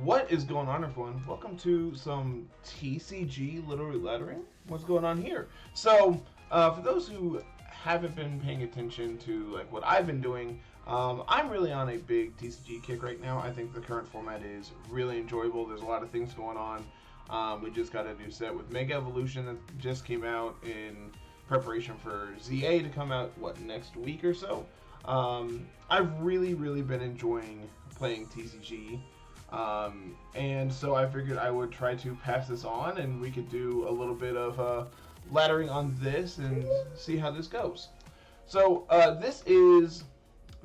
What is going on, everyone? Welcome to some TCG Littleroot lettering. What's going on here? For those who haven't been paying attention to what I've been doing, I'm really on a big TCG kick right now. I think the current format is really enjoyable. There's a lot of things going on. We just got a new set with Mega Evolution that just came out in preparation for ZA to come out next week or so. I've really been enjoying playing TCG. And so I figured I would try to pass this on and we could do a little bit of laddering on this and see how this goes. So this is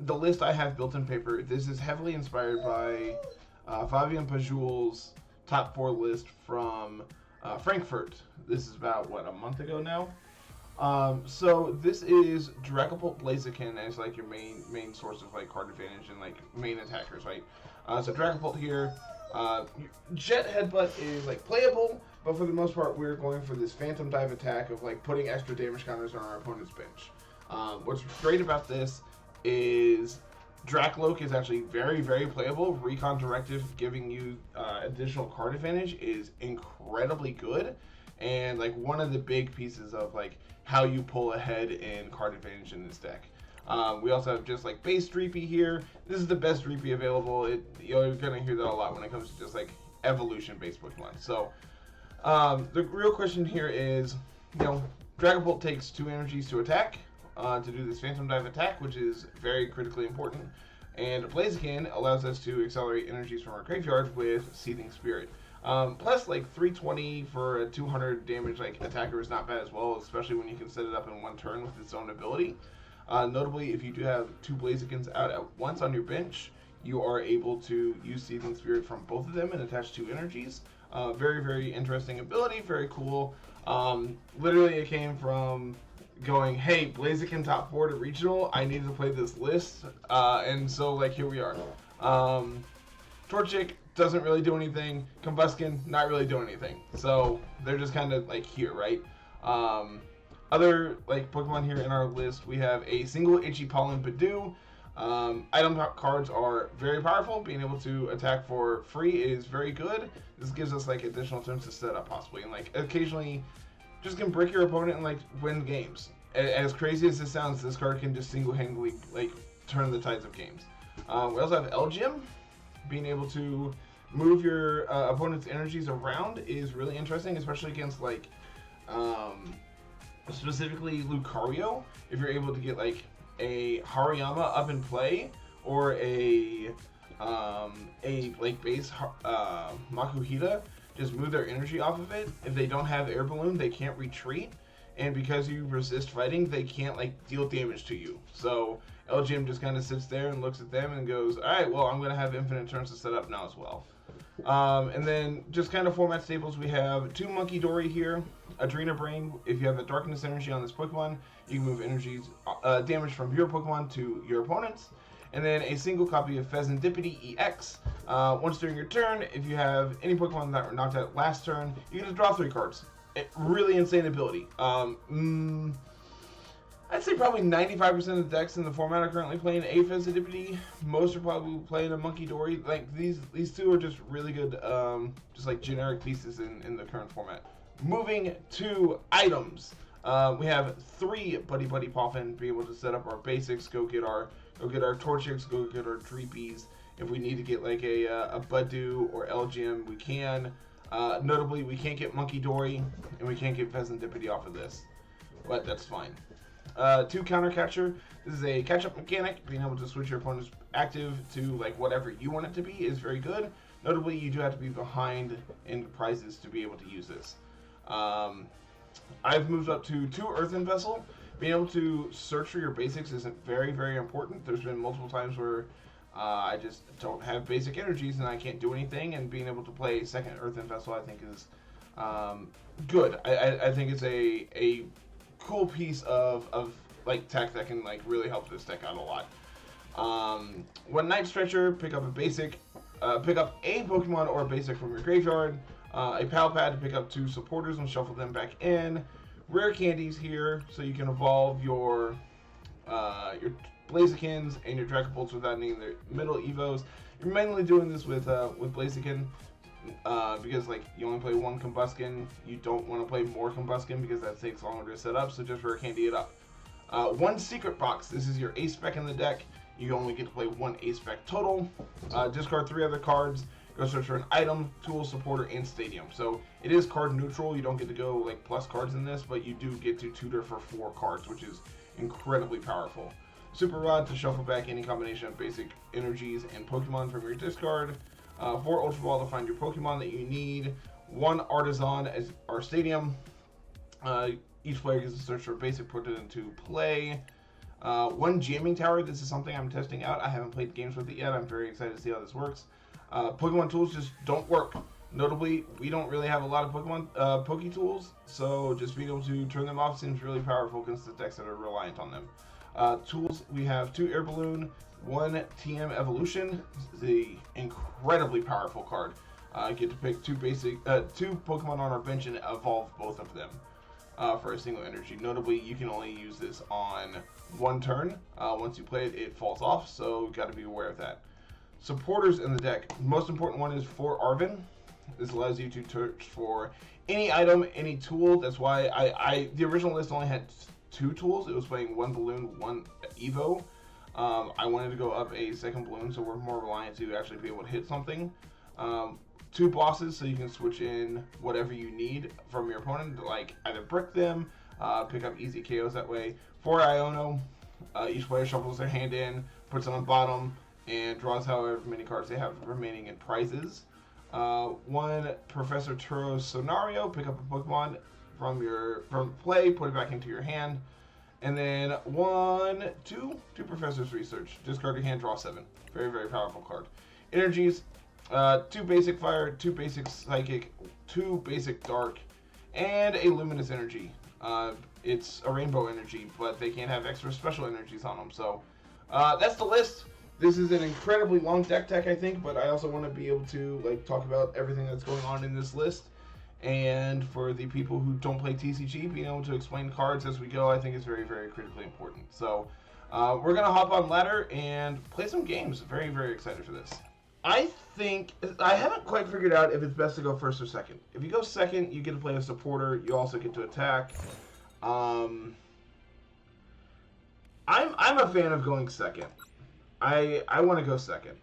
the list I have built in paper. This is heavily inspired by Fabian Pajul's top 4 list from Frankfurt. This is about, a month ago now? So this is Dragapult Blaziken as your main source of card advantage and main attackers, right? So Dragapult here, Jet Headbutt is playable, but for the most part we're going for this Phantom Dive attack of putting extra damage counters on our opponent's bench. What's great about this is Dracloak is actually very playable. Recon Directive giving you additional card advantage is incredibly good, and one of the big pieces of how you pull ahead in card advantage in this deck. We also have just base Dreepy here. This is the best Dreepy available. You're gonna hear that a lot when it comes to just evolution based Pokemon. So the real question here is, Dragapult takes 2 energies to attack to do this Phantom Dive attack, which is very critically important. And Blaziken allows us to accelerate energies from our graveyard with Seething Spirit. Plus 320 for a 200 damage attacker is not bad as well, especially when you can set it up in one turn with its own ability. Notably, if you do have 2 Blazikens out at once on your bench, you are able to use Seething Spirit from both of them and attach 2 energies. Very interesting ability, very cool. Literally, it came from going, hey, Blaziken top 4 to regional, I needed to play this list, and so here we are. Torchic doesn't really do anything. Combuskin, not really doing anything. So they're just kind of here, right? Other Pokemon here in our list, we have a single Itchy Pollen Badoo. Item cards are very powerful. Being able to attack for free is very good. This gives us additional turns to set up possibly, and occasionally just can break your opponent and win games. As crazy as this sounds, this card can just single-handedly turn the tides of games. We also have Elgyem. Being able to move your opponent's energies around is really interesting, especially against specifically Lucario. If you're able to get a Hariyama up in play or a base Makuhita, just move their energy off of it. If they don't have Air Balloon, they can't retreat, and because you resist fighting, they can't deal damage to you. So Elgyem just kind of sits there and looks at them and goes, alright, well, I'm going to have infinite turns to set up now as well. And then just kind of format staples, we have 2 Monkey Dory here, Adrena Brain. If you have a Darkness energy on this Pokemon, you can move energies, damage from your Pokemon to your opponent's. And then a single copy of Pheasantipity EX. Once during your turn, if you have any Pokemon that were knocked out last turn, you can just draw 3 cards. Really insane ability. I'd say probably 95% of the decks in the format are currently playing a Pheasantipity. Most are probably playing a Monkey Dory. These 2 are just really good, just generic pieces in the current format. Moving to items, we have 3 Buddy Poffin, be able to set up our basics, go get our Torchics, go get our Dreepies. If we need to get a Badoo or Elgyem, we can. Notably, we can't get Monkey Dory and we can't get Pheasantipity off of this, but that's fine. 2 Counter Catcher. This is a catch-up mechanic. Being able to switch your opponent's active to whatever you want it to be is very good. Notably, you do have to be behind in prizes to be able to use this. I've moved up to 2 Earthen Vessel. Being able to search for your basics isn't very important. There's been multiple times where I just don't have basic energies and I can't do anything, and being able to play a second Earthen Vessel I think is good. I think it's a cool piece of tech that can really help this deck out a lot. 1 Night Stretcher, pick up a basic, pick up a Pokemon or a basic from your graveyard. A Pal Pad to pick up 2 supporters and shuffle them back in. Rare candies here, so you can evolve your Blazikens and your Dragapults without needing their middle evos. You're mainly doing this with Blaziken because like you only play one Combuskin. You don't want to play more Combuskin because that takes longer to set up. So just rare candy it up. One secret box. This is your ace spec in the deck. You only get to play one ace spec total. Discard 3 other cards. Go search for an item, tool, supporter, and stadium. So it is card neutral. You don't get to go like plus cards in this, but you do get to tutor for 4 cards, which is incredibly powerful. Super Rod to shuffle back any combination of basic energies and Pokemon from your discard. 4 Ultra Ball to find your Pokemon that you need. 1 Artisan as our stadium. Each player gets to search for basic, put it into play. 1 Jamming Tower. This is something I'm testing out. I haven't played games with it yet. I'm very excited to see how this works. Pokemon tools just don't work. Notably, we don't really have a lot of Pokemon Poke tools, so just being able to turn them off seems really powerful against the decks that are reliant on them. Tools, we have 2 Air Balloon, 1 TM Evolution, the incredibly powerful card. Get to pick 2 Pokemon on our bench and evolve both of them for a single energy. Notably, you can only use this on 1 turn. Once you play it, it falls off, so you've got to be aware of that. Supporters in the deck. The most important one is for Arven. This allows you to search for any item, any tool. That's why the original list only had 2 tools. It was playing 1 balloon, 1 Evo. I wanted to go up a second balloon, so we're more reliant to actually be able to hit something. 2 bosses, so you can switch in whatever you need from your opponent, like either brick them, pick up easy KOs that way. 4 Iono. Each player shuffles their hand in, puts it on bottom, and draws however many cards they have remaining in prizes. 1 Professor Turo's Scenario, pick up a Pokemon from play, put it back into your hand. And then 2 Professor's Research, discard your hand, draw 7. Very, very powerful card. Energies, 2 basic fire, 2 basic psychic, 2 basic dark, and a luminous energy. It's a rainbow energy, but they can't have extra special energies on them. So that's the list. This is an incredibly long deck, I think, but I also want to be able to like talk about everything that's going on in this list. And for the people who don't play TCG, being able to explain cards as we go, I think is very, very critically important. So we're going to hop on ladder and play some games. Very, very excited for this. I think, I haven't quite figured out if it's best to go first or second. If you go second, you get to play a supporter. You also get to attack. I'm a fan of going second. I want to go second.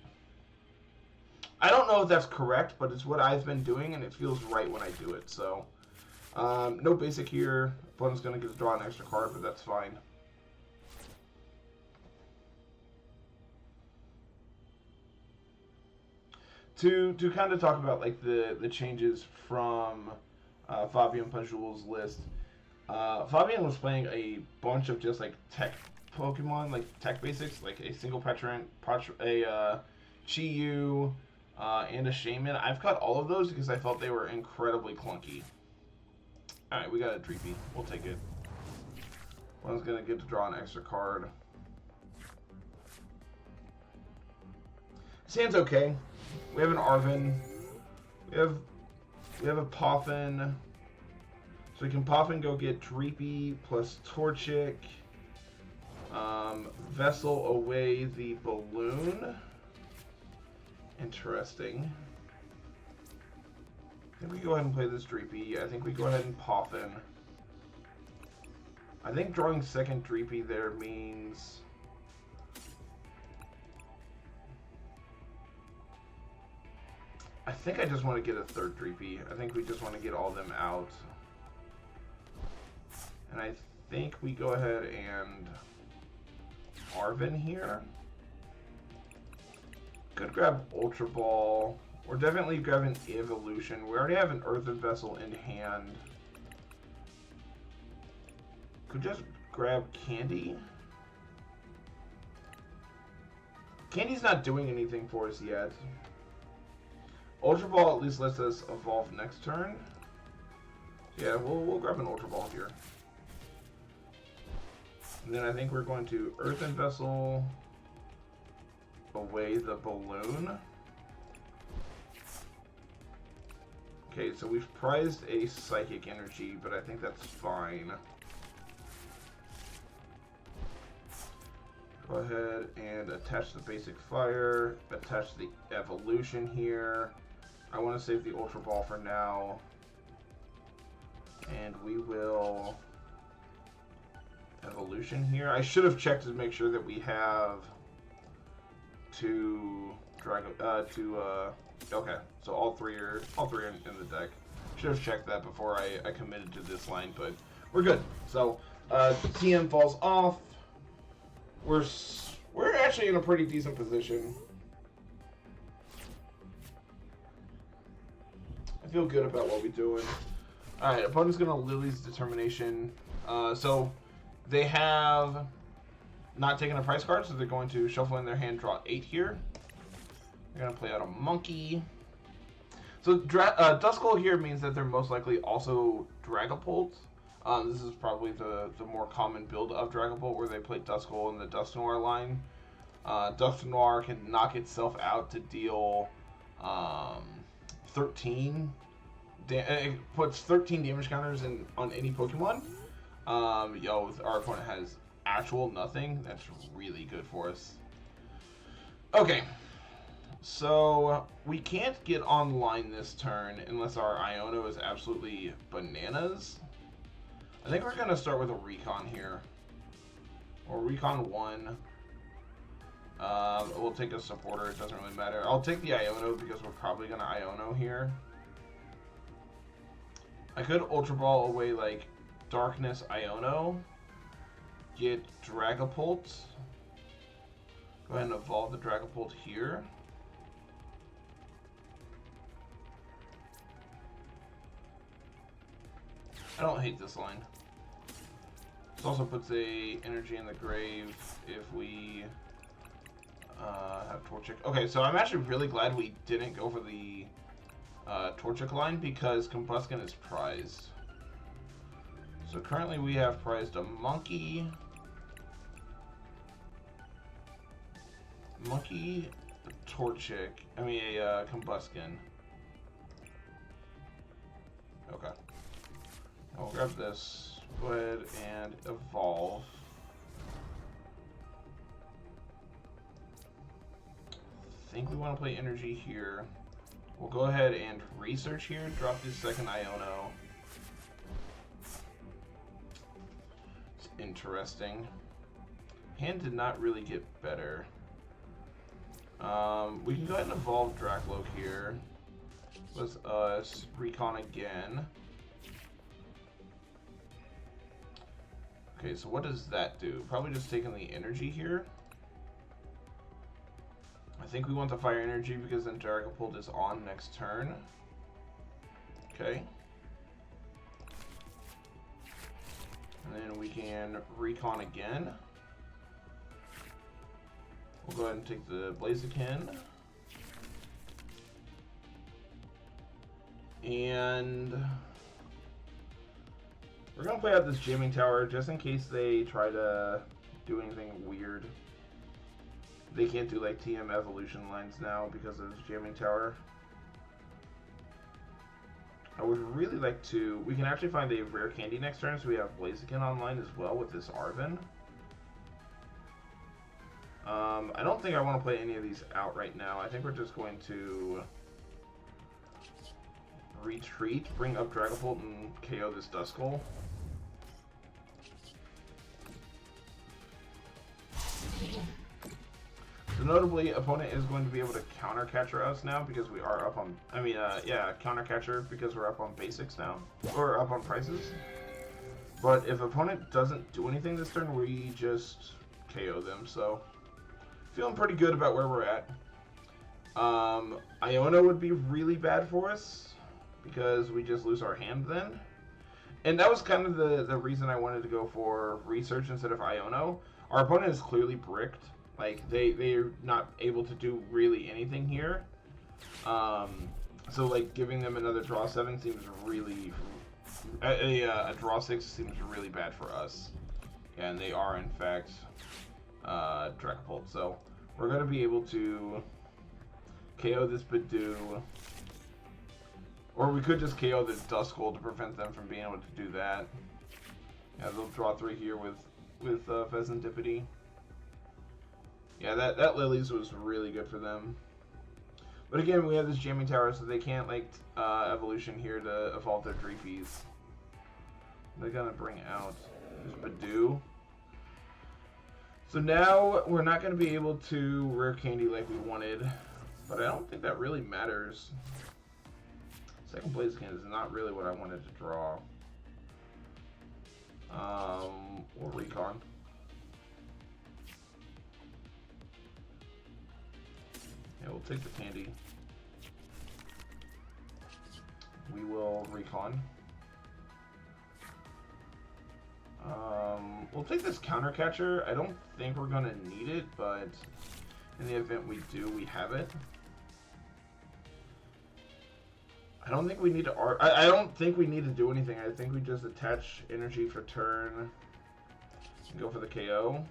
I don't know if that's correct, but it's what I've been doing, and it feels right when I do it. So, no basic here. Opponent's going to get to draw an extra card, but that's fine. To kind of talk about like the changes from Fabian Pajul's list, Fabian was playing a bunch of just like tech Pokemon, like tech basics, like a single Petrant, a Chi-Yu, and a Shaman. I've cut all of those because I felt they were incredibly clunky. Alright, we got a Dreepy. We'll take it. One's going to get to draw an extra card. This hand's okay. We have an Arven. We have a Poffin. So we can Poffin go get Dreepy plus Torchic. Vessel away the balloon. Interesting. I think we go ahead and play this Dreepy. I think we go ahead and Poffin. I think drawing second Dreepy there means... I think I just want to get a third Dreepy. I think we just want to get all of them out. And I think we go ahead and Arven here. Could grab Ultra Ball. We're definitely grabbing Evolution. We already have an Earthen Vessel in hand. Could just grab Candy. Candy's not doing anything for us yet. Ultra Ball at least lets us evolve next turn. Yeah, we'll grab an Ultra Ball here. And then I think we're going to Earthen Vessel away the balloon. Okay, so we've prized a Psychic Energy, but I think that's fine. Go ahead and attach the basic fire, attach the evolution here. I want to save the Ultra Ball for now. And we will evolution here. I should have checked to make sure that we have okay, so all three are in the deck. Should have checked that before I committed to this line, but we're good. So TM falls off. We're actually in a pretty decent position. I feel good about what we're doing. All right, opponent's gonna Lily's Determination. So they have not taken a price card, so they're going to shuffle in their hand, draw 8 here. They're gonna play out a monkey. So Duskull here means that they're most likely also Dragapult. This is probably the more common build of Dragapult, where they play Duskull in the Dusknoir line. Dusknoir can knock itself out to deal 13. It puts 13 damage counters on any Pokemon. Our opponent has actual nothing. That's really good for us. Okay. So we can't get online this turn unless our Iono is absolutely bananas. I think we're going to start with a Recon here. Or Recon 1. We'll take a supporter, it doesn't really matter. I'll take the Iono because we're probably going to Iono here. I could Ultra Ball away like Darkness Iono. Get Dragapult. Go ahead and evolve the Dragapult here. I don't hate this line. This also puts a energy in the grave if we have Torchic. Okay, so I'm actually really glad we didn't go for the Torchic line because Combusken is prized. So currently we have prized a Monkey, a Torchic, a Combusken. Okay. I'll grab this, go ahead and evolve. I think we want to play energy here. We'll go ahead and research here, drop this second Iono. It's interesting. Hand did not really get better. We can go ahead and evolve Dracloak here. Let's Recon again. Okay, so what does that do? Probably just taking the energy here. I think we want the fire energy because then Dragapult is on next turn. Okay. And then we can Recon again. We'll go ahead and take the Blaziken. And we're going to play out this Jamming Tower just in case they try to do anything weird. They can't do like TM evolution lines now because of Jamming Tower. I would really like to... We can actually find a rare candy next turn, so we have Blaziken online as well with this Arven. I don't think I want to play any of these out right now. I think we're just going to retreat, bring up Dragapult, and KO this Duskull. So notably, opponent is going to be able to counter catcher us now because we are up on, counter catcher because we're up on basics now, or up on prices. But if opponent doesn't do anything this turn, we just KO them, so feeling pretty good about where we're at. Iono would be really bad for us because we just lose our hand then. And that was kind of the reason I wanted to go for Research instead of Iono. Our opponent is clearly bricked. Like, they're not able to do really anything here. So, like, giving them another draw 7 seems really... A draw 6 seems really bad for us. And they are, in fact, Dragapult. So, we're going to be able to KO this Badoo. Or we could just KO this Duskull to prevent them from being able to do that. Yeah, they'll draw 3 here with Pheasantipity. Yeah, that Lily's was really good for them. But again, we have this jamming tower, so they can't like evolution here to evolve their Dreepies. They're gonna bring out this Badoo. So now we're not gonna be able to rare candy like we wanted, but I don't think that really matters. Second Blaziken is not really what I wanted to draw. We'll recon. Yeah, we'll take the candy. We will recon. We'll take this counter catcher. I don't think we're gonna need it, but in the event we do, we have it. I don't think we need to I don't think we need to do anything. I think we just attach energy for turn and go for the KO.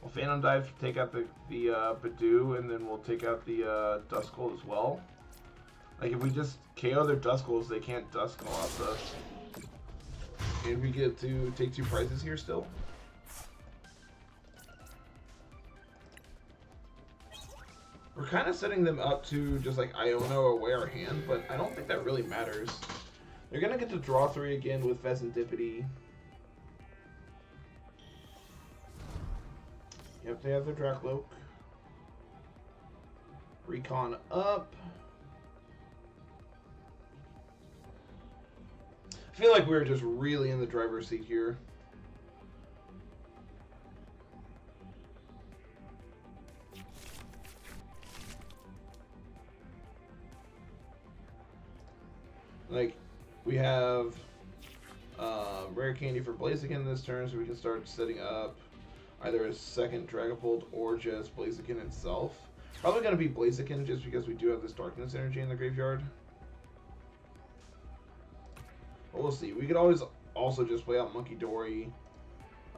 We'll Phantom Dive, take out the Badoo, and then we'll take out the Duskull as well. Like, if we just KO their Duskulls, they can't Duskull off us. And we get to take 2 prizes here still. We're kind of setting them up to just like Iono away our hand, but I don't think that really matters. They're going to get to draw 3 again with Pheasantipity. Yep, they have their Dracloak. Recon up. I feel like we're just really in the driver's seat here. Like, we have rare candy for Blaziken this turn, so we can start setting up either a second Dragapult or just Blaziken itself. Probably going to be Blaziken just because we do have this Darkness energy in the graveyard. But we'll see. We could always also just play out Monkey Dory,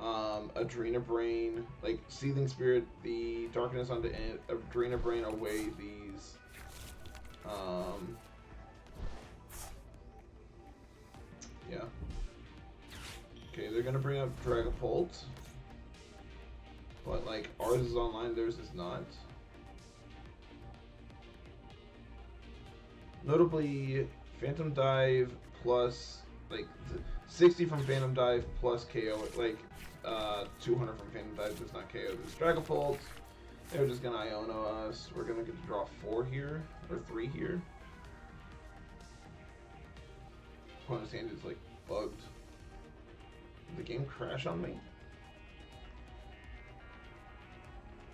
Adrena Brain, like Seething Spirit, the Darkness onto Adrena Brain away these. Yeah. Okay, they're gonna bring up Dragapult. But like ours is online, theirs is not. Notably, Phantom Dive plus like 60 from Phantom Dive plus KO, like 200 from Phantom Dive does not KO this Dragapult. They're just gonna Iono us. We're gonna get to draw 4 here, or 3 here. Opponent's hand is like bugged. Did the game crash on me?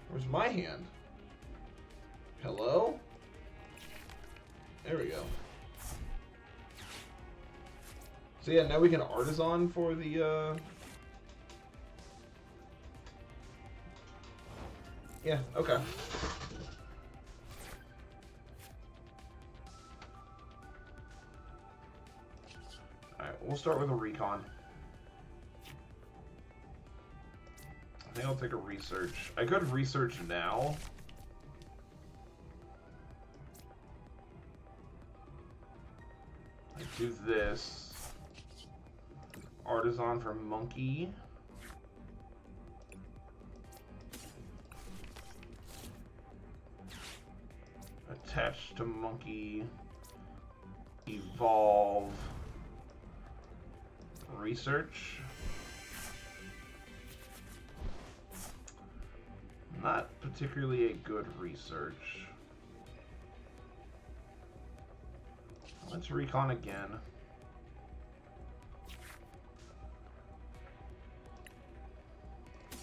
Where's my hand? Hello? There we go. So yeah, now we can Artisan for the yeah, okay. Alright, we'll start with a recon. I think I'll take a research. I could research now. I do this. Artisan for Monkey. Attach to Monkey. Evolve. Research. Not particularly a good research. Let's recon again.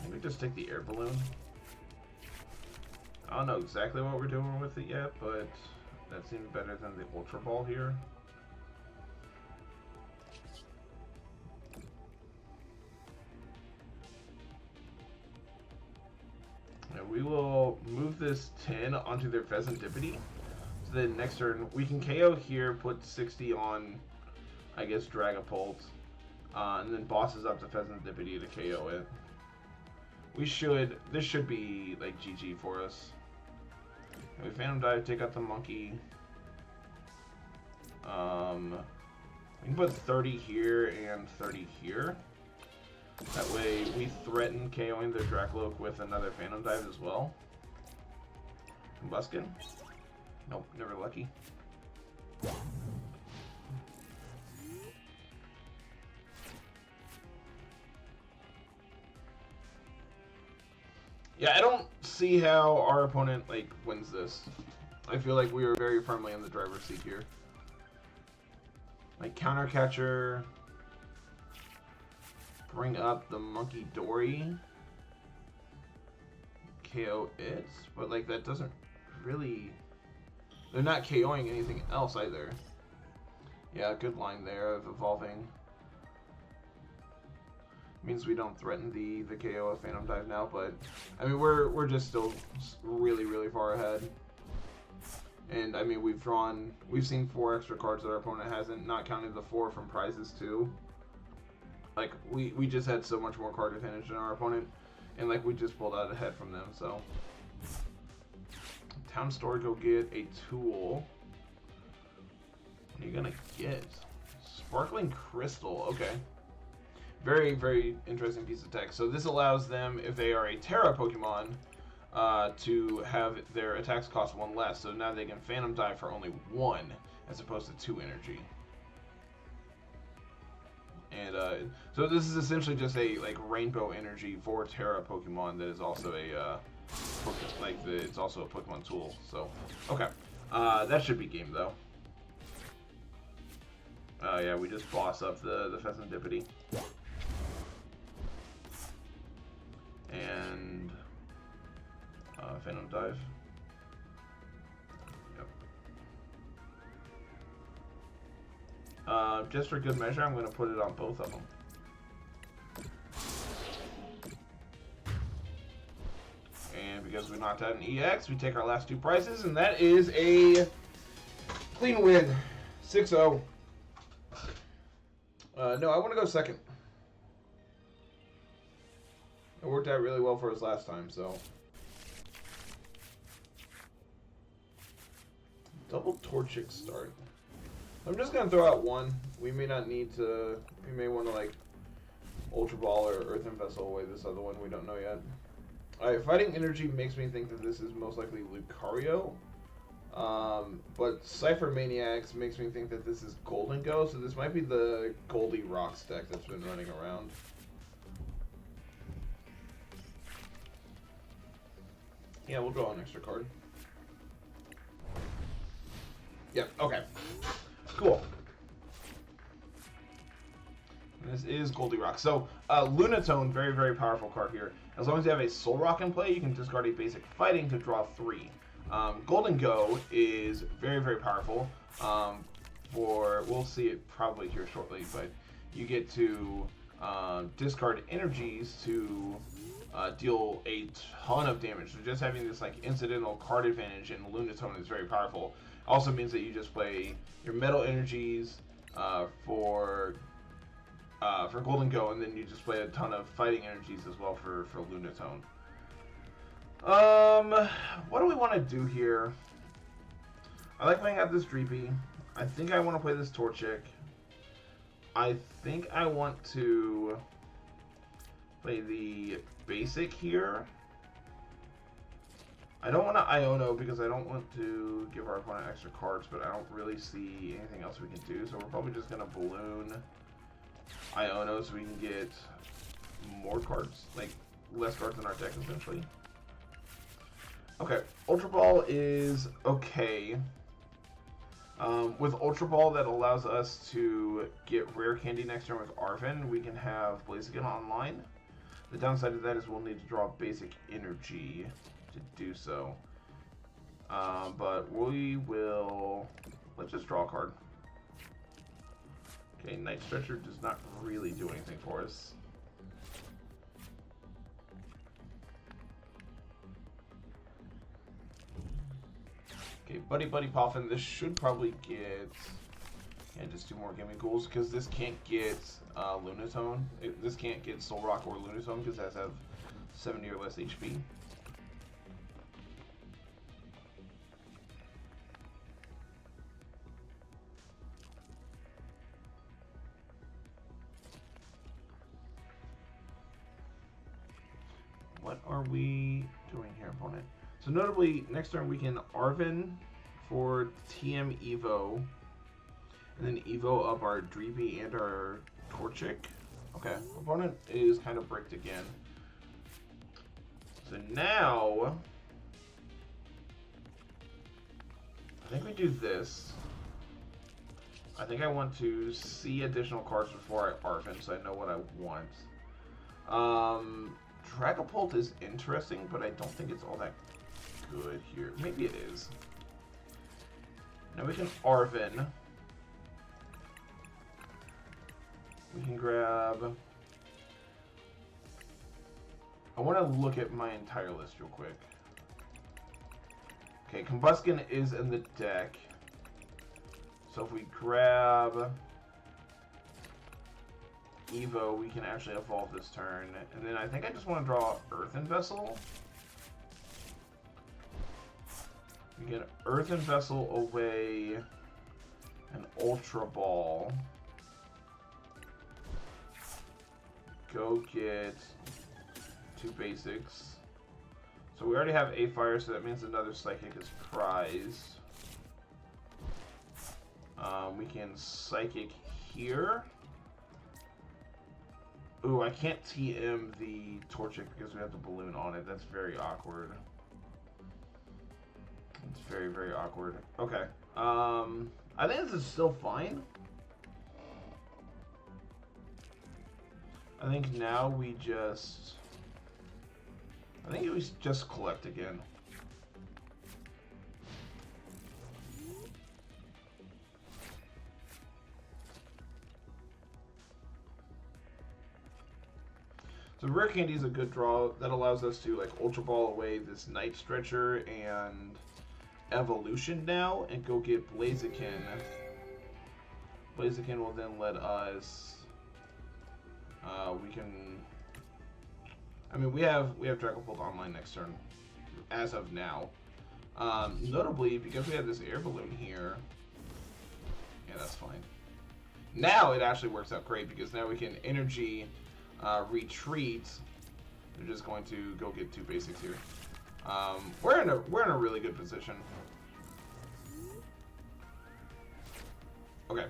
Maybe just take the air balloon. I don't know exactly what we're doing with it yet, but that seems better than the Ultra Ball here. And we will move this 10 onto their Pheasantipity. So then next turn, we can KO here, put 60 on, I guess, Dragapult. And then bosses up to Pheasantipity to KO it. This should be, like, GG for us. We Phantom Dive, take out the Monkey. We can put 30 here and 30 here. That way we threaten KOing their Dracloak with another Phantom Dive as well. Combuskin? Nope, never lucky. Yeah, I don't see how our opponent like wins this. I feel like we are very firmly in the driver's seat here. Like counter catcher, bring up the Monkey Dory, KO it, but like that doesn't really. They're not KOing anything else either. Yeah, good line there of evolving. Means we don't threaten the KO of Phantom Dive now, but I mean we're just still really far ahead. And I mean we've seen 4 extra cards that our opponent hasn't, not counting the 4 from prizes too. Like we just had so much more card advantage than our opponent, and like we just pulled out ahead from them. So Town Store, go get a tool. What are you gonna get? Sparkling Crystal. Okay. Very interesting piece of tech. So this allows them, if they are a Terra Pokemon, to have their attacks cost 1 less. So now they can Phantom Dive for only 1 as opposed to 2 energy. And so this is essentially just a like rainbow energy for Terra Pokemon that is also a it's also a Pokemon tool. So okay, that should be game though. Yeah, we just boss up the Pheasantipity. And Phantom Dive. Yep. Just for good measure, I'm going to put it on both of them. And because we knocked out an EX, we take our last 2 prizes, and that is a clean win. 6-0. No, I want to go second. It worked out really well for us last time, so. Double Torchic start. I'm just going to throw out 1. We may not need to, we may want to like Ultra Ball or Earthen Vessel away this other one, we don't know yet. Alright, Fighting Energy makes me think that this is most likely Lucario. But Cypher Maniacs makes me think that this is Golden Go, so this might be the Goldie Rocks deck that's been running around. Yeah, we'll draw an extra card. Yep, okay. Cool. And this is Goldie Rock. So, Lunatone, very powerful card here. As long as you have a Soul Rock in play, you can discard a basic fighting to draw 3. Golden Go is very powerful. We'll see it probably here shortly, but you get to discard energies to deal a ton of damage. So just having this like incidental card advantage in Lunatone is very powerful. Also means that you just play your metal energies for Golden Go, and then you just play a ton of fighting energies as well for Lunatone. What do we want to do here? I like playing out this Dreepy. I think I want to play this Torchic. I think I want to play the basic here. I don't want to Iono because I don't want to give our opponent extra cards, but I don't really see anything else we can do, so we're probably just going to Balloon Iono so we can get more cards, like less cards in our deck essentially. Okay, Ultra Ball is okay. With Ultra Ball, that allows us to get Rare Candy next turn with Arven. We can have Blaziken online. The downside of that is we'll need to draw basic energy to do so. But we will... Let's just draw a card. Okay, Night Stretcher does not really do anything for us. Okay, Buddy Poffin, this should probably get... Yeah, just 2 more Gimme Ghouls, because this can't get Lunatone. This can't get Soul Rock or Lunatone, because it has to have 70 or less HP. what are we doing here, opponent? So notably, next turn we can Arven for TM Evo, and then Evo up our Dreepy and our Torchic. Okay, opponent is kind of bricked again. So now, I think we do this. I think I want to see additional cards before I Arven, so I know what I want. Dragapult is interesting, but I don't think it's all that good here. Maybe it is. Now we can Arven. We can grab... I want to look at my entire list real quick. Okay, Combuskin is in the deck. So if we grab Evo, we can actually evolve this turn. And then I think I just want to draw Earthen Vessel. We get Earthen Vessel away, an Ultra Ball. Go get 2 basics. So we already have a fire, so that means another Psychic is prized. We can Psychic here. Ooh, I can't TM the Torchic because we have the balloon on it. That's very awkward. It's very, very awkward. Okay. I think this is still fine. I think now we just... I think it was just collect again. So Rare Candy is a good draw. That allows us to like Ultra Ball away this Night Stretcher and Evolution now and go get Blaziken. Blaziken will then let us... we can... I mean, we have Dragapult online next turn, as of now. Notably, because we have this air balloon here, yeah, that's fine. Now it actually works out great because now we can energy retreat. They're just going to go get 2 basics here. We're in a really good position. Okay,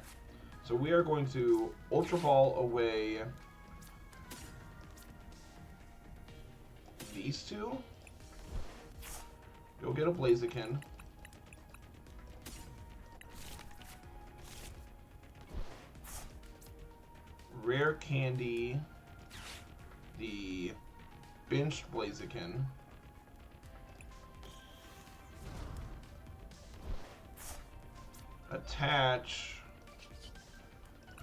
so we are going to Ultra Ball away these 2. Go get a Blaziken. Rare Candy the benched Blaziken. Attach,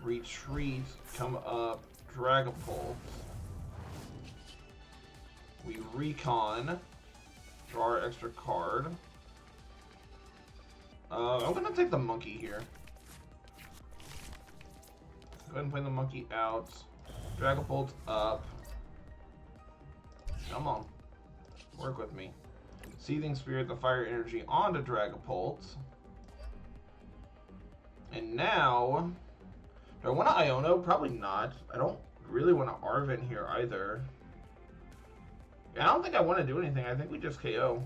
retreat, come up, Dragapult. We recon, draw our extra card. I'm gonna take the monkey here. Go ahead and play the monkey out. Dragapult up. Come on. Work with me. Seething Spirit, the fire energy onto Dragapult. And now, do I want to Iono? Probably not. I don't really want to Arven here either. I don't think I want to do anything. I think we just KO.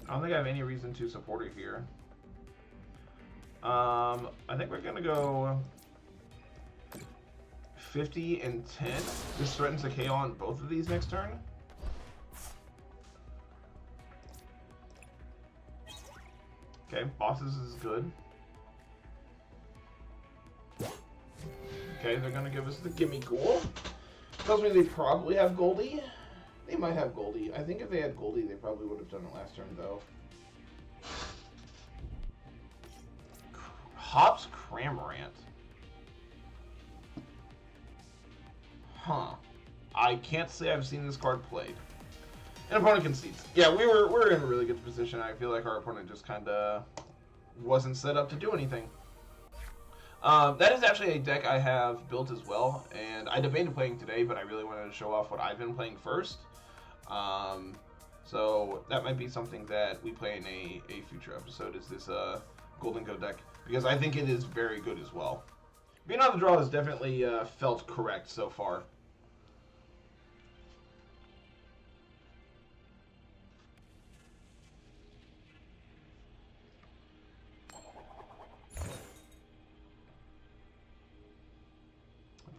I don't think I have any reason to support it here. I think we're going to go 50 and 10. This threatens a KO on both of these next turn. Okay, bosses is good. Okay, they're gonna give us the Gimme Ghoul. Tells me they probably have Goldie. They might have Goldie. I think if they had Goldie, they probably would have done it last turn, though. Hops Cramorant. Huh. I can't say I've seen this card played. An opponent concedes. Yeah, we're in a really good position. I feel like our opponent just kind of wasn't set up to do anything. That is actually a deck I have built as well, and I debated playing today, but I really wanted to show off what I've been playing first. So that might be something that we play in a future episode, is this Golden Go deck, because I think it is very good as well. Being on the draw has definitely felt correct so far.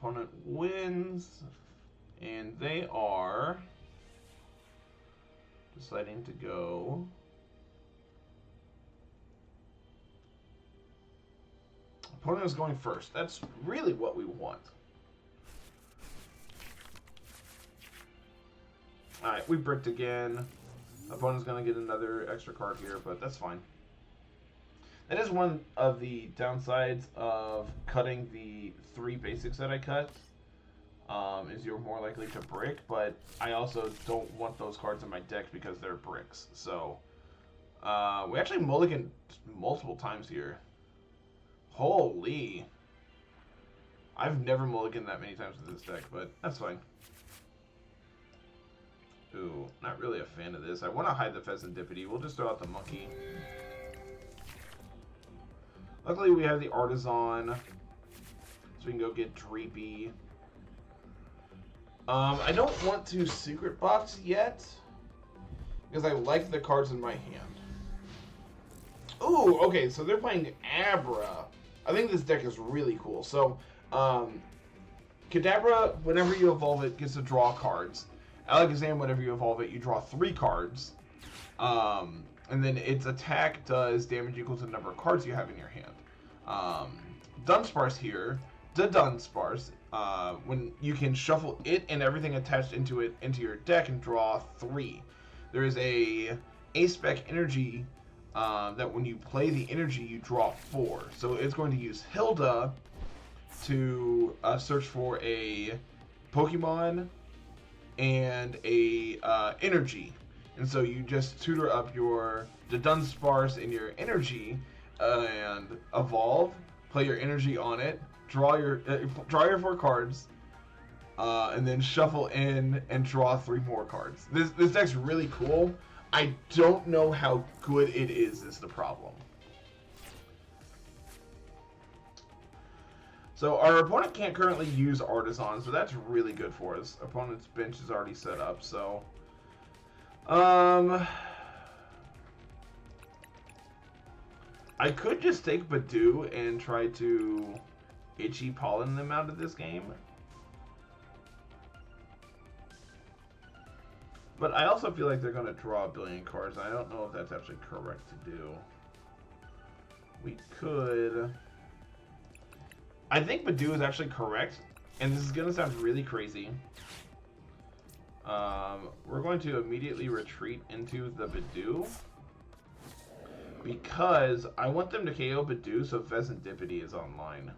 opponent wins, and they are deciding to go opponent is going first. That's really what we want. Alright, we bricked again. Opponent's going to get another extra card here, but that's fine. That is one of the downsides of cutting the 3 basics that I cut. Is you're more likely to brick, but I also don't want those cards in my deck because they're bricks. So, we actually mulliganed multiple times here. Holy. I've never mulliganed that many times with this deck, but that's fine. Ooh, not really a fan of this. I want to hide the Pheasantipity. We'll just throw out the Monkey. Luckily, we have the Artisan, so we can go get Dreepy. I don't want to Secret Box yet, because I like the cards in my hand. Ooh, okay, so they're playing Abra. I think this deck is really cool. So, Kadabra, whenever you evolve it, gets to draw cards. Alakazam, whenever you evolve it, you draw 3 cards. And then its attack does damage equal to the number of cards you have in your hand. Dunsparce here, the Dunsparce, when you can shuffle it and everything attached into it into your deck and draw 3. There is a A-Spec energy that when you play the energy, you draw 4. So it's going to use Hilda to search for a Pokemon and a energy. And so you just tutor up the Dunsparce in your energy and evolve, play your energy on it, draw your 4 cards, and then shuffle in and draw 3 more cards. This deck's really cool. I don't know how good it is the problem. So our opponent can't currently use Artisan, so that's really good for us. Opponent's bench is already set up, so I could just take Badoo and try to Itchy Pollen them out of this game. But I also feel like they're going to draw a billion cards. I don't know if that's actually correct to do. We could... I think Badoo is actually correct, and this is going to sound really crazy. We're going to immediately retreat into the Badoo, because I want them to KO Badoo so Pheasantipity is online.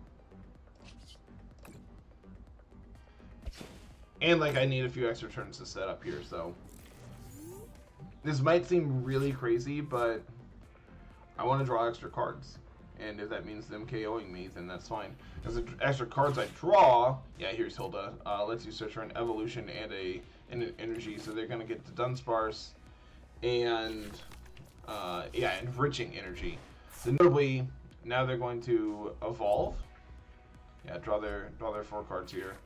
And, like, I need a few extra turns to set up here, so... This might seem really crazy, but I want to draw extra cards. And if that means them KOing me, then that's fine. Because the extra cards I draw... Yeah, here's Hilda. Lets you search for an evolution and an energy. So they're going to get the Dunsparce and... yeah, enriching energy. So notably, now they're going to evolve. Yeah, draw their 4 cards here.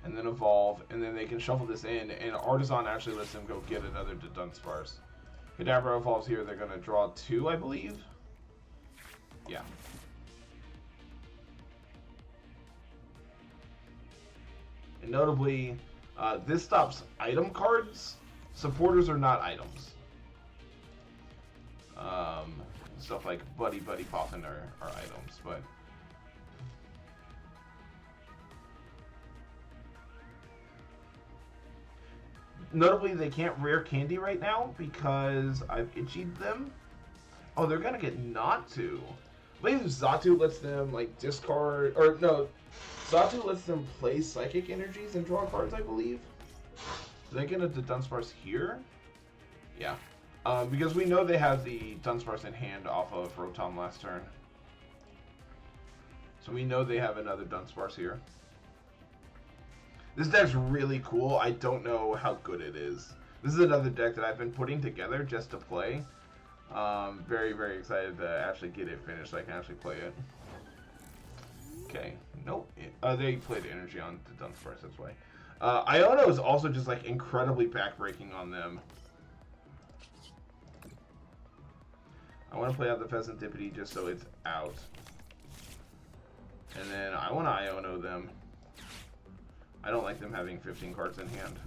And then evolve, and then they can shuffle this in, and Artisan actually lets them go get another Dunsparce. Kadabra evolves here, they're going to draw 2, I believe. Yeah. And notably, this stops item cards. Supporters are not items. Stuff like Buddy Poppin' are items, but... Notably, they can't rare candy right now because I've itchied them. Oh, they're gonna get not to. I believe Xatu lets them like discard, or no, Xatu lets them play psychic energies and draw cards, I believe. Did I get a Dunsparce here? Yeah, because we know they have the Dunsparce in hand off of Rotom last turn, so we know they have another Dunsparce here. This deck's really cool. I don't know how good it is. This is another deck that I've been putting together just to play. Very, very excited to actually get it finished so I can actually play it. Okay. Nope. They played energy on the Dunsparce, that's why. Iono is also just like incredibly backbreaking on them. I want to play out the Pheasantipity just so it's out. And then I want to Iono them. I don't like them having 15 cards in hand.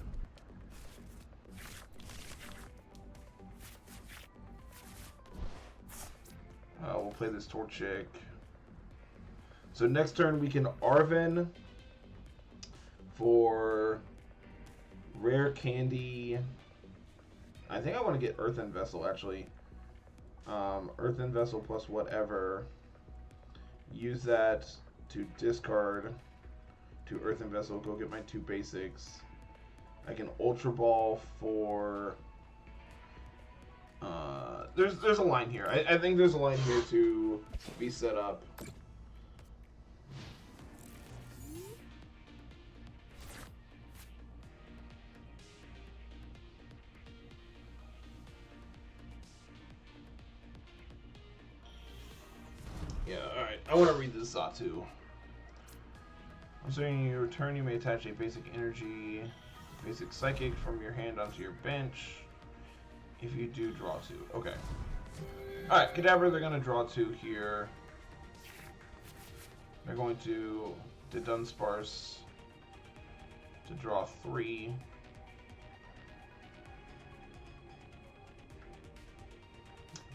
We'll play this Torchic. So next turn we can Arven for Rare Candy. I think I want to get Earthen Vessel actually. Earthen Vessel plus whatever. Use that to discard to Earthen Vessel. Go get my 2 basics. I can Ultra Ball for... there's a line here. I think there's a line here to be set up. Yeah, alright. I want to read this Zatu. I'm saying your turn, you may attach a basic energy, basic psychic from your hand onto your bench. If you do, draw 2. Okay. Alright, Kadabra, they're going to draw 2 here. They're going to Dunsparce to draw 3.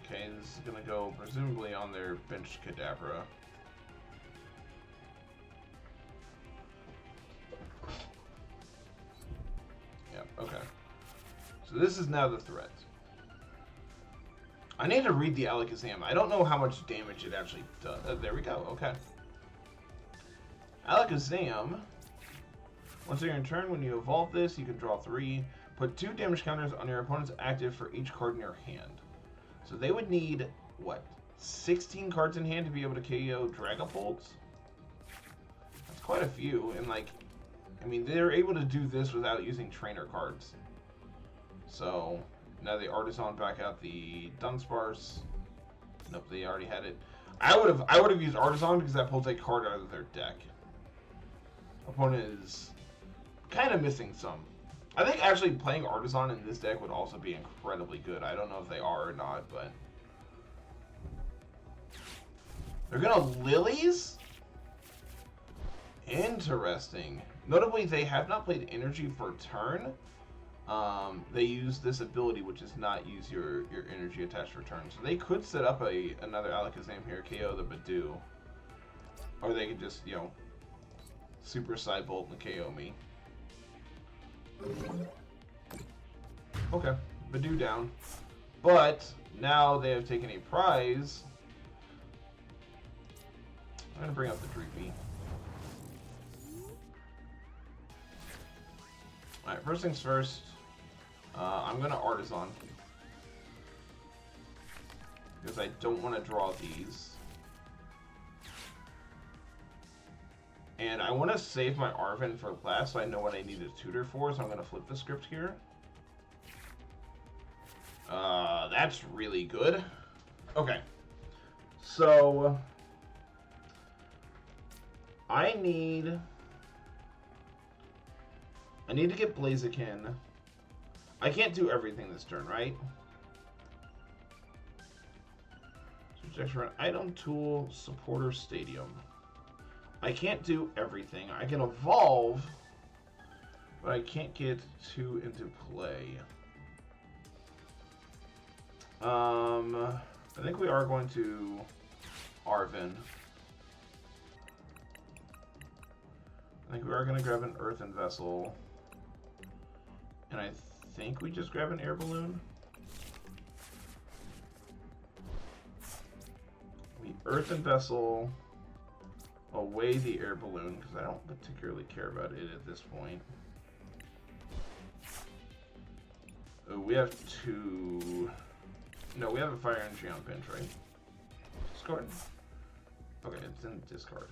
Okay, this is going to go presumably on their bench Kadabra. Yep, okay. So this is now the threat. I need to read the Alakazam. I don't know how much damage it actually does. There we go, okay. Alakazam. Once you're in turn, when you evolve this, you can draw 3. Put 2 damage counters on your opponent's active for each card in your hand. So they would need, what, 16 cards in hand to be able to KO Dragapult? That's quite a few, and like, I mean, they're able to do this without using trainer cards. So, now they Artisan back out the Dunsparce. Nope, they already had it. I would have used Artisan because that pulls a card out of their deck. Opponent is kind of missing some. I think actually playing Artisan in this deck would also be incredibly good. I don't know if they are or not, but... They're gonna Lilies? Interesting. Notably, they have not played Energy for turn. They use this ability, which is not use your energy attached for turn. So they could set up another Alakazam here, KO the Badoo. Or they could just, you know, Super Side Bolt and KO me. Okay, Badoo down. But now they have taken a prize. I'm going to bring up the Dreepy. Alright, first things first. I'm going to Artisan. Because I don't want to draw these. And I want to save my Arven for last so I know what I need a tutor for. So I'm going to flip the script here. That's really good. Okay. So... I need to get Blaziken. I can't do everything this turn, right? So check for an item, tool, supporter, stadium. I can't do everything. I can evolve, but I can't get 2 into play. I think we are going to Arven. I think we are going to grab an Earthen Vessel. And I think we just grab an Air Balloon. We Earthen Vessel away the Air Balloon, because I don't particularly care about it at this point. Oh, we have 2... No, we have a Fire Energy on bench, right? Discard. Okay, it's in discard.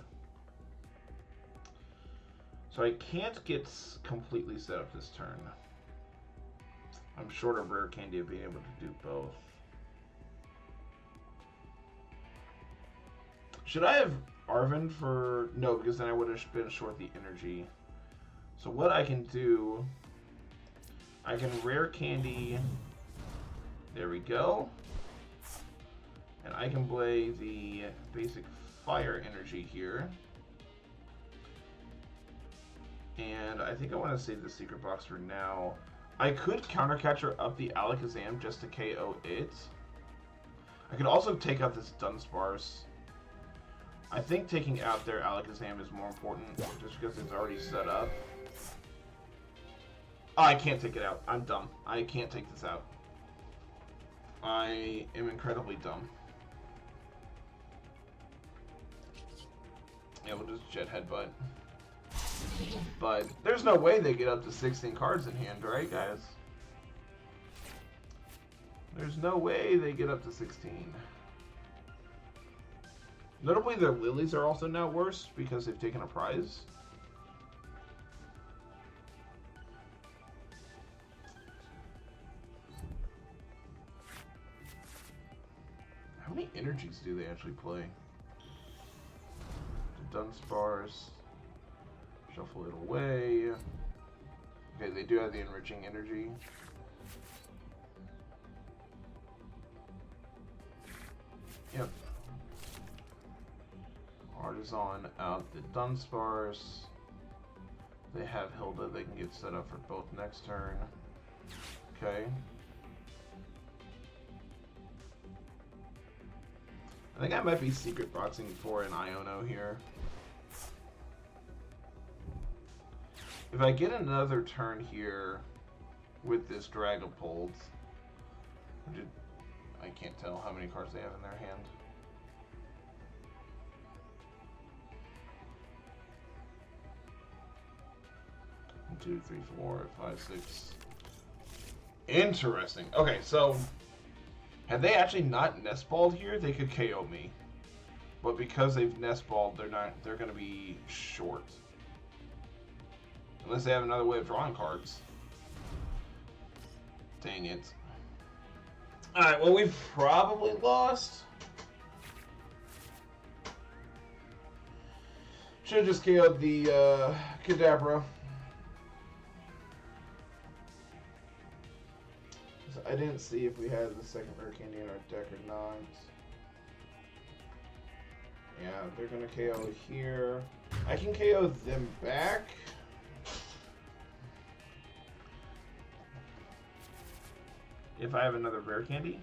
So I can't get completely set up this turn. I'm short of Rare Candy of being able to do both. Should I have Arven for... No, because then I would have been short the energy. So what I can do... I can Rare Candy... There we go. And I can play the basic Fire Energy here. And I think I want to save the secret box for now. I could countercatcher up the Alakazam just to KO it. I could also take out this Dunsparce. I think taking out their Alakazam is more important just because it's already set up. Oh, I can't take it out. I'm dumb. I can't take this out. I am incredibly dumb. Yeah, we'll just Jet Headbutt. But there's no way they get up to 16 cards in hand, right, guys? There's no way they get up to 16. Notably, their lilies are also now worse because they've taken a prize. How many energies do they actually play? The Dunsparce. Shuffle it away. Okay, they do have the enriching energy. Yep. Artisan out the Dunsparce. They have Hilda, they can get set up for both next turn. Okay. I think I might be secret boxing for an Iono here. If I get another turn here with this Dragapult, I can't tell how many cards they have in their hand. One, 2, 3, 4, 5, 6. Interesting. Okay, so had they actually not nestballed here, they could KO me. But because they've nestballed, they're gonna be short. Unless they have another way of drawing cards. Dang it. Alright, well, we've probably lost. Should have just KO'd the Kadabra. I didn't see if we had the second rare candy in our deck or not. Yeah, they're gonna KO here. I can KO them back. If I have another rare candy.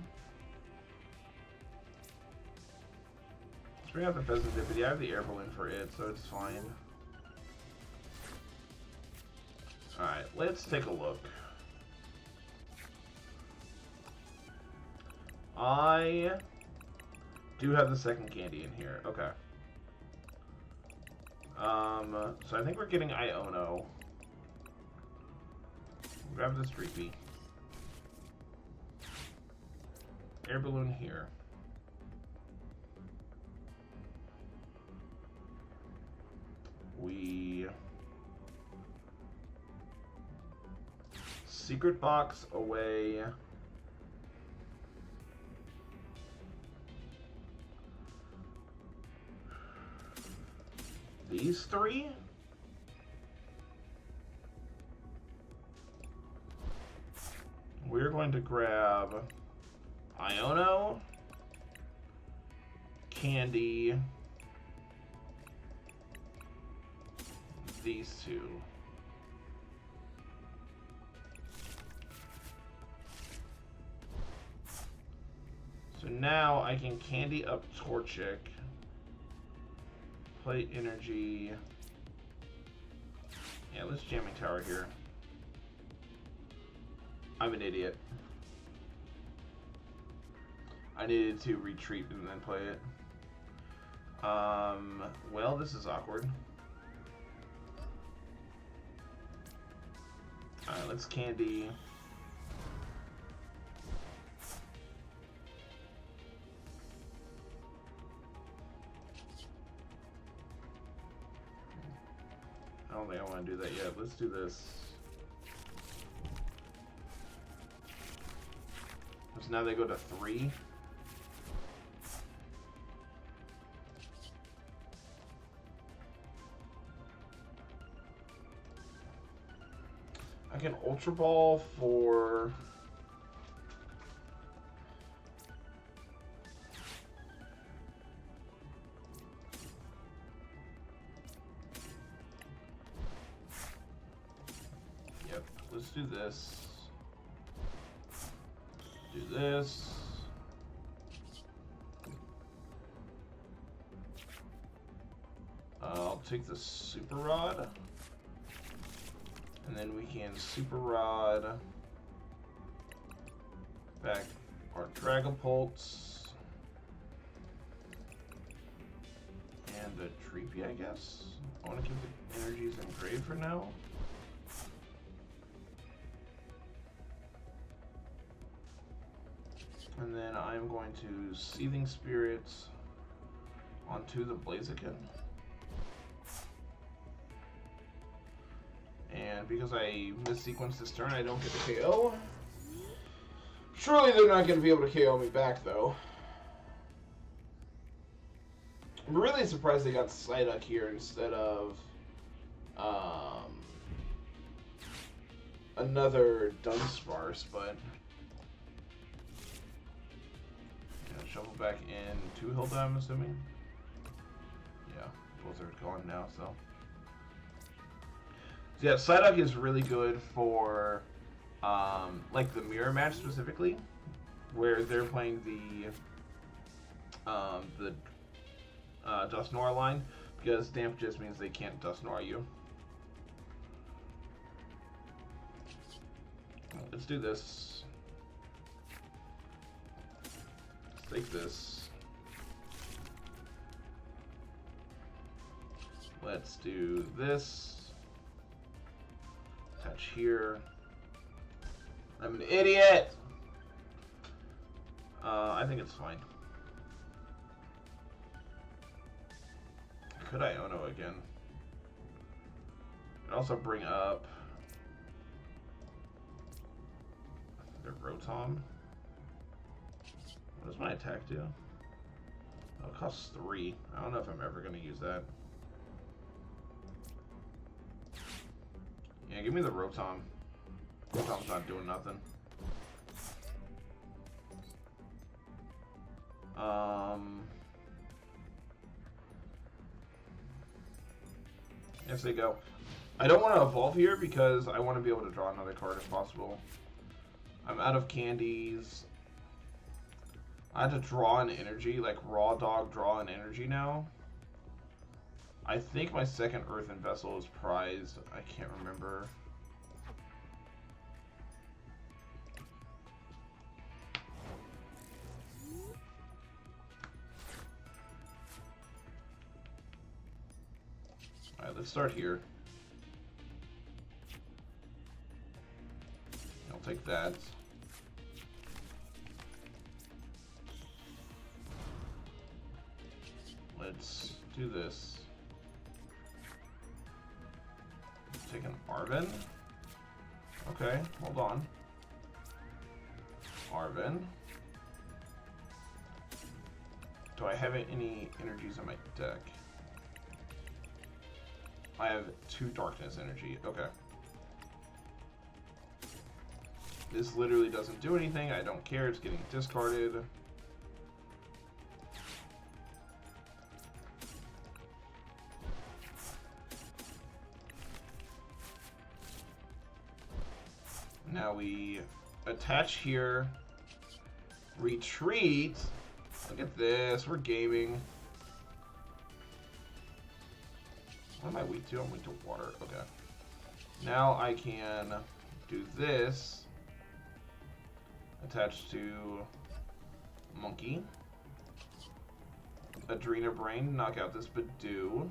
Let's bring out the Pheasantipity. I have the Air Balloon for it, so it's fine. Alright, let's take a look. I do have the second candy in here. Okay. So I think we're getting Iono. Grab this Dreepy. Air Balloon here. We secret box away. These three? We're going to grab Iono, Candy, these two. So now I can Candy up Torchic, play Energy. Yeah, let's Jamming Tower here. I'm an idiot. I needed to retreat and then play it. Well, this is awkward. Alright, let's Candy. I don't think I want to do that yet. Let's do this. So now they go to 3. I can Ultra Ball for... do this. Do this. I'll take the Super Rod. And then we can Super Rod back our Dragapults. And a Treepy, I guess. I want to keep the energies engraved for now. And then I'm going to Seething Spirits onto the Blaziken. And because I missequenced this turn, I don't get the KO. Surely they're not going to be able to KO me back, though. I'm really surprised they got Psyduck here instead of another Dunsparce, but shuffle back in 2 Hilda, I'm assuming. Yeah, both are gone now, so. Yeah, Psyduck is really good for, like, the mirror match specifically, where they're playing the Dusknoir line, because Damp just means they can't Dusknoir you. Let's do this. Let's take this. Let's do this. Attach here. I'm an idiot! I think it's fine. Could I Ono again? I'd also bring up the Rotom. What does my attack do? Oh, it costs 3. I don't know if I'm ever going to use that. Yeah, give me the Rotom. Rotom's not doing nothing. Yes, they go. I don't want to evolve here because I want to be able to draw another card if possible. I'm out of candies. I had to draw an energy, like Raw Dog draw an energy now. I think my second Earthen Vessel is prized. I can't remember. Alright, let's start here. I'll take that. Let's do this. Take an Arven. Okay, hold on. Arven. Do I have any energies in my deck? I have 2 Darkness energy. Okay. This literally doesn't do anything. I don't care. It's getting discarded. Now we attach here. Retreat. Look at this. We're gaming. What am I weak to? I'm weak to water. Okay. Now I can do this. Attached to Monkey. Adrena Brain. Knock out this Badoo.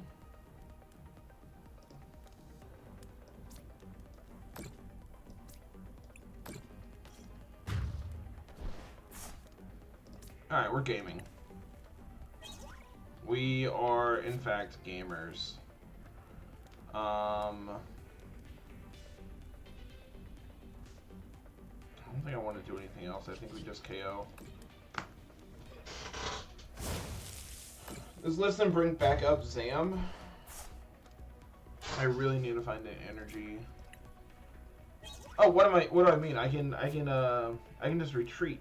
Alright, we're gaming. We are, in fact, gamers. I don't think I want to do anything else. I think we just KO. Does Listen bring back up Zam? I really need to find an energy. Oh, what do I mean? I can just retreat,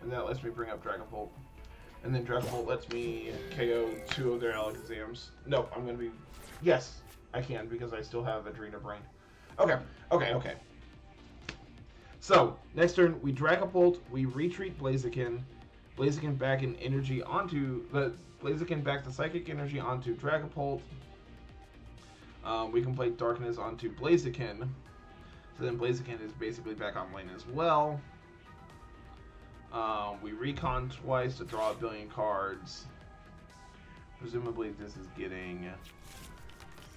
and that lets me bring up Dragapult, and then Dragapult lets me KO 2 of their Alakazams. Nope, I'm gonna be. Yes, I can because I still have Adrena Brain. Okay. So, next turn, we Dragapult, we retreat Blaziken. Blaziken back in energy onto the Blaziken back the psychic energy onto Dragapult. We can play Darkness onto Blaziken. So then Blaziken is basically back on lane as well. We recon twice to draw a billion cards. Presumably this is getting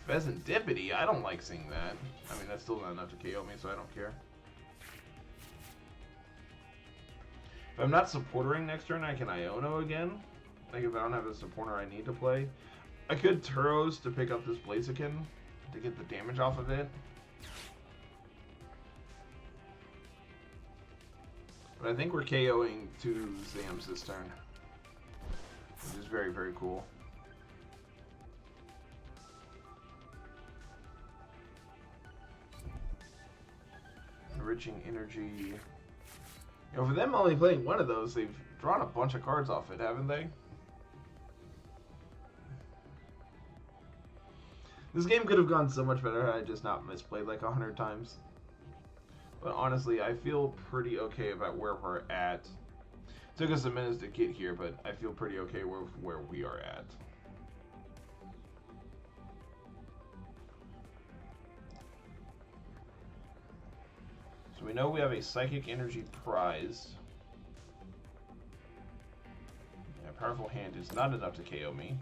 Pheasantipity. I don't like seeing that. I mean, that's still not enough to KO me, so I don't care. If I'm not supportering next turn, I can Iono again. Like, if I don't have a supporter I need to play. I could Turos to pick up this Blaziken to get the damage off of it. But I think we're KOing 2 Zams this turn, which is very, very cool. Enriching Energy. You know, for them only playing one of those, they've drawn a bunch of cards off it, haven't they? This game could have gone so much better had I just not misplayed like 100 times. But honestly, I feel pretty okay about where we're at. It took us a minute to get here, but I feel pretty okay with where we are at. So we know we have a Psychic Energy prize. Yeah, Powerful Hand is not enough to KO me.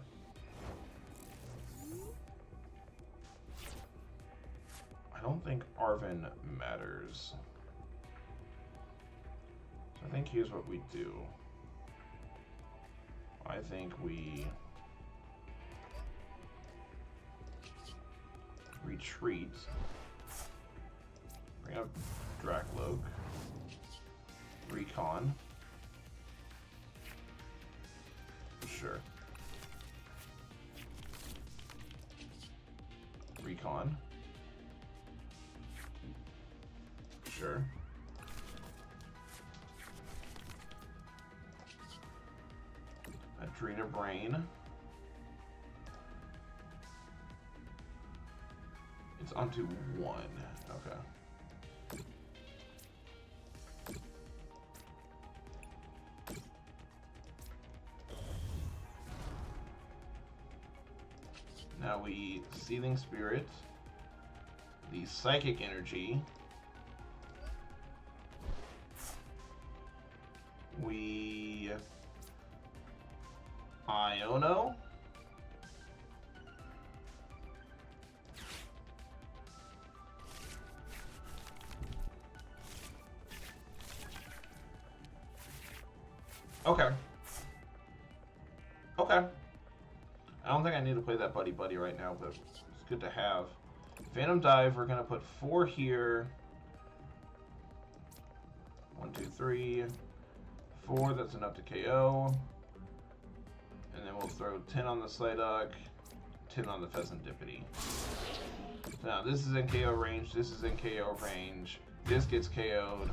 I don't think Arven matters. So I think here's what we do. I think we retreat. Bring up Dracloak. Recon. Sure. Recon. Sure. Adrena Brain. It's onto 1. Okay. Now we Seething Spirit, the Psychic Energy. We Iono. Okay. Okay. I don't think I need to play that Buddy Buddy right now, but it's good to have. Phantom Dive, we're going to put 4 here. 1, 2, 3, 4, that's enough to KO. And then we'll throw 10 on the Psyduck, 10 on the Pheasantipity. So now this is in KO range, this is in KO range, this gets KO'd.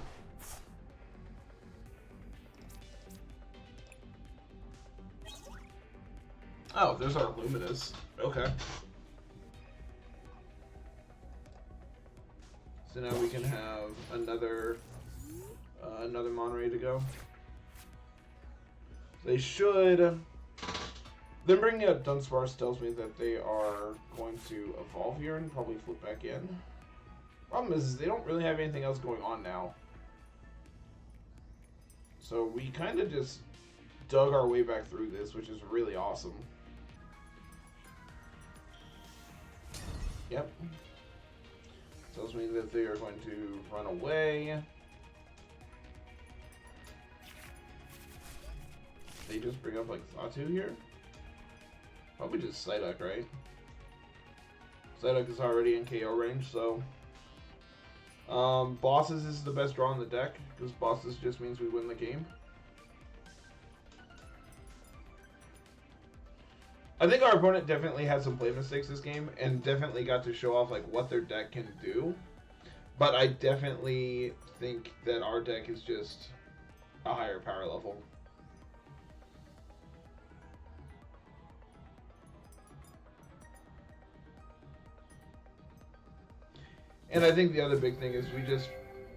Oh, there's our Luminous. Okay. So now we can have another Mon ready to go. They should. Them bringing up Dunsparce tells me that they are going to evolve here and probably flip back in. Problem is they don't really have anything else going on now. So we kind of just dug our way back through this, which is really awesome. Yep. Tells me that they are going to run away. They just bring up like Xatu here? Probably just Psyduck, right? Psyduck is already in KO range, so Bosses is the best draw in the deck, because Bosses just means we win the game. I think our opponent definitely had some play mistakes this game, and definitely got to show off like what their deck can do. But I definitely think that our deck is just a higher power level. And I think the other big thing is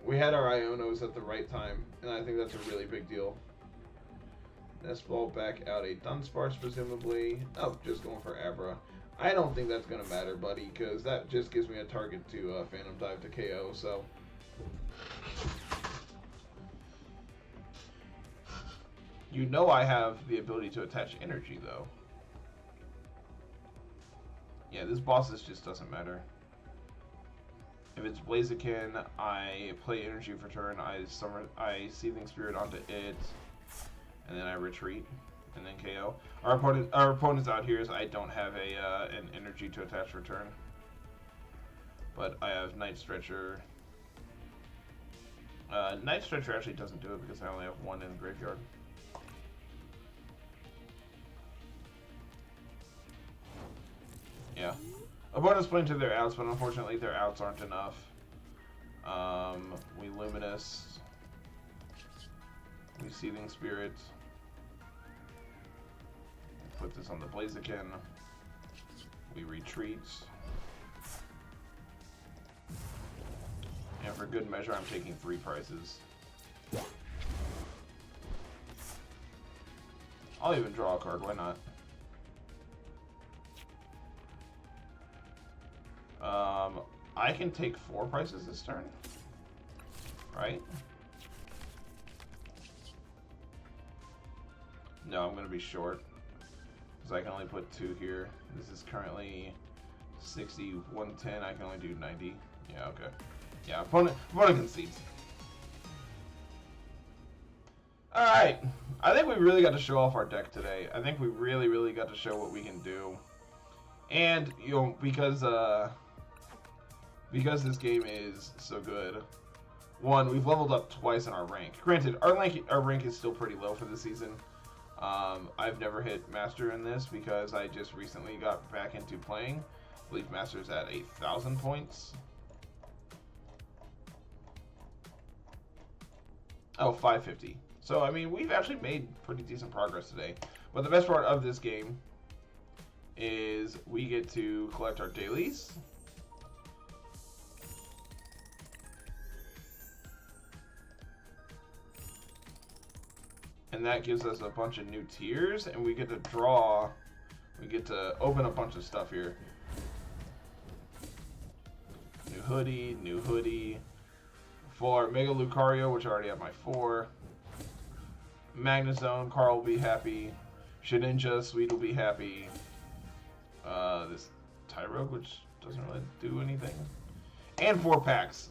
We had our Ionos at the right time, and I think that's a really big deal. Nestball back out a Dunsparce, presumably. Oh, just going for Abra. I don't think that's going to matter, buddy, because that just gives me a target to Phantom Dive to KO, so... You know I have the ability to attach energy, though. Yeah, this bosses just doesn't matter. If it's Blaziken, I play energy for turn, I Seething Spirit onto it, and then I retreat, and then KO. Our opponent's out here is I don't have an energy to attach for turn. But I have Night Stretcher. Night Stretcher actually doesn't do it because I only have one in the graveyard. Yeah. Opponents playing to their outs, but unfortunately their outs aren't enough. We Luminous. We Seething Spirit. Put this on the Blaziken. We retreat. And for good measure, I'm taking 3 prizes. I'll even draw a card, why not? I can take 4 prizes this turn, right? No, I'm going to be short, because I can only put 2 here. This is currently 60, 110, I can only do 90. Yeah, okay. Yeah, opponent concedes. Alright, I think we really got to show off our deck today. I think we really got to show what we can do. And, you know, because this game is so good, one, we've leveled up twice in our rank. Granted, our rank is still pretty low for the season. I've never hit Master in this because I just recently got back into playing. I believe Master's at 8,000 points. Oh, 550. So, I mean, we've actually made pretty decent progress today. But the best part of this game is we get to collect our dailies. And that gives us a bunch of new tiers, and we get to draw, we get to open a bunch of stuff here. New hoodie, full art Mega Lucario, which I already have my 4. Magnezone, Carl will be happy. Shedinja, Sweet will be happy. This Tyrogue, which doesn't really do anything. And 4 packs.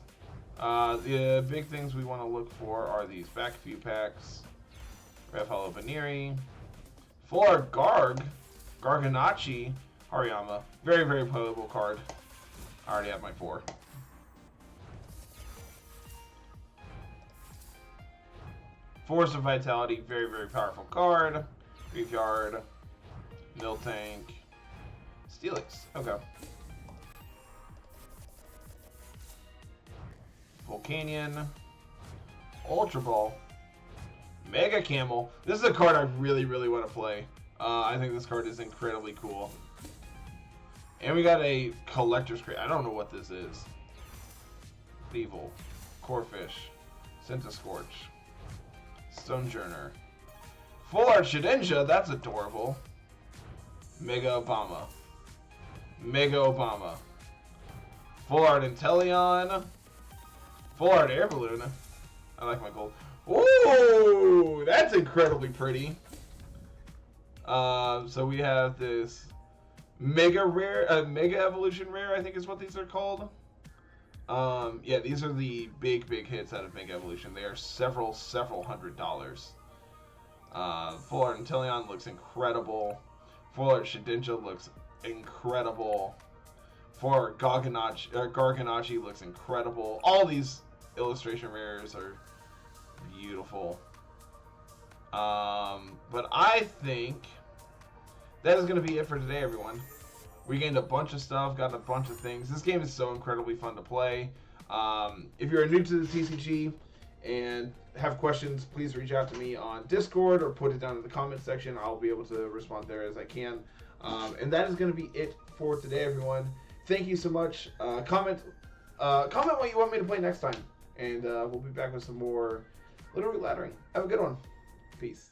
The big things we want to look for are these back few packs. Red Hollow Veneri. Full art Garganachi, Hariyama. Very playable card. I already have my 4. Force of Vitality, very powerful card. Graveyard. Miltank. Steelix. Okay. Volcanion. Ultra Ball. Mega Camel. This is a card I really want to play. I think this card is incredibly cool. And we got a Collector's Crate. I don't know what this is. Evil. Corphish. Centiscorch. Stonejourner. Full art Shedinja. That's adorable. Mega Obama. Full art Inteleon. Full art Air Balloon. I like my gold. Ooh, that's incredibly pretty. So we have this Mega Rare, Mega Evolution Rare, I think is what these are called. Yeah, these are the big hits out of Mega Evolution. They are several $100s. Full art Inteleon looks incredible. Full art Shedinja looks incredible. Full art Garganachi looks incredible. All these illustration rares are beautiful. But I think that is going to be it for today, everyone. We gained a bunch of stuff, got a bunch of things. This game is so incredibly fun to play. If you're new to the TCG and have questions, please reach out to me on Discord or put it down in the comment section. I'll be able to respond there as I can. And that is going to be it for today, everyone. Thank you so much. Comment what you want me to play next time. and we'll be back with some more Littleroot lettering. Have a good one. Peace.